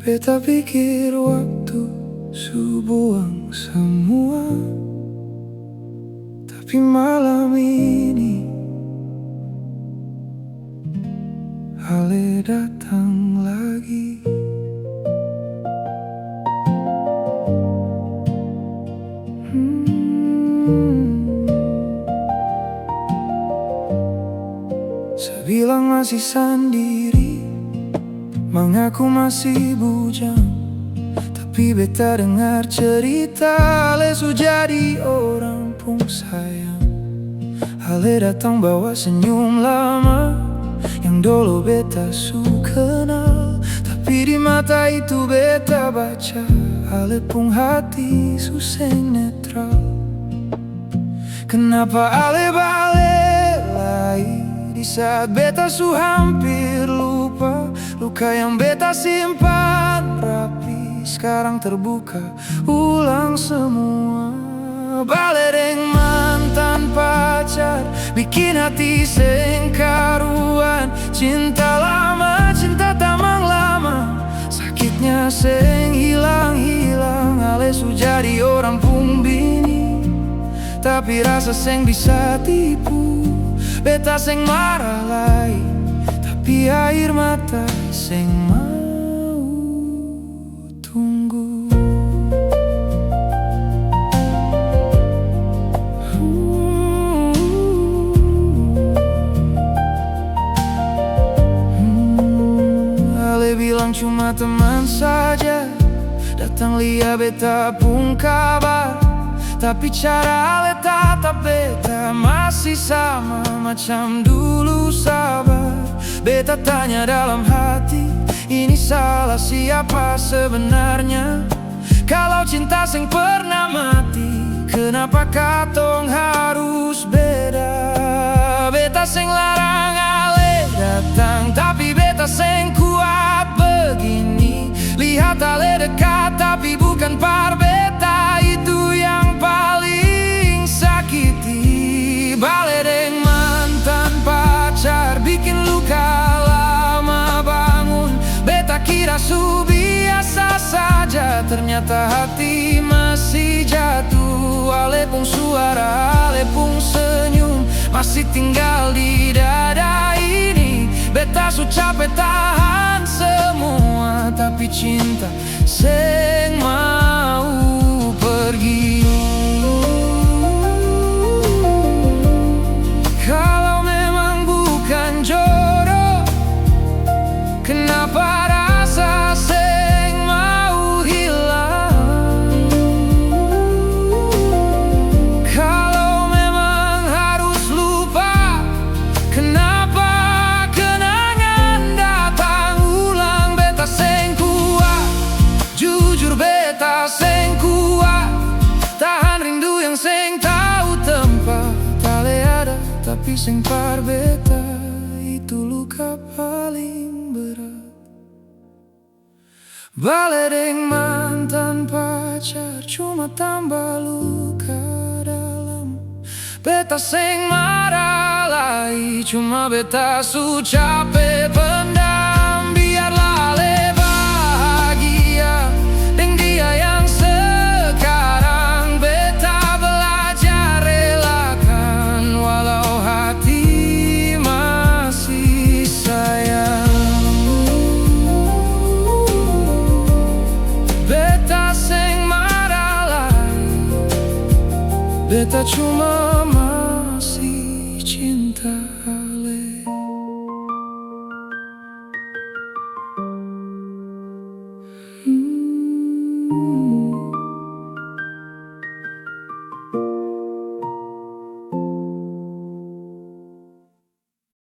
Beta pikir waktu su buang semua, tapi malam ini Ale datang lagi. Sebilang masih sendiri, mengaku masih bujang, tapi beta dengar cerita Ale su jadi orang pun sayang. Ale datang bawa senyum lama yang dulu beta su kenal, tapi di mata itu beta baca Ale pun hati su seng netral. Kenapa Ale balik lagi di saat beta su hampir lupa? Luka yang beta simpan rapi sekarang terbuka ulang semua. Balik deng mantan pacar, bikin hati seng karuan. Cinta lama, cinta tamang lama, sakitnya seng hilang-hilang. Ale su jadi orang pung bini, tapi rasa seng bisa tipu. Beta seng marah lagi, tapi air mata seng mau tunggu. Ale bilang cuma teman saja, datang lihat beta pun kabar, tapi cara Ale tatap beta masih sama macam dulu sabar. Beta tanya dalam hati, ini salah siapa sebenarnya? Kalau cinta seng pernah mati, kenapa katong harus beda? Beta seng larang Ale datang, tapi beta seng kuat begini. Lihat Ale dekat, tapi bukan par beta, itu yang paling sakiti. Balik deng mantan pacar, bikin luka lama bangun. Beta kira su biasa saja, ternyata hati masih jatuh. Ale pun suara, Ale pun senyum masih tinggal di dada ini. Beta su capek tahan semua, tapi cinta seng mau pergi. Kalau memang bukan jodoh, kenapa rasa seng mau hilang? Kalau memang harus lupa, kenapa kenangan datang ulang? Beta seng kuat, jujur beta seng kuat, tahan rindu yang seng tahu tempat. Ale ada tapi seng par beta, itu luka paling berat. Balik deng mantan pacar, cuma tambah luka dalam. Beta seng marah lagi, cuma beta su capek pendam. Biarlah Ale bahagia deng dia yang sekarang. Beta belajar relakan, walau hati masih sayang. Beta seng marah lagi, beta cuma masih cinta Ale. Hmm.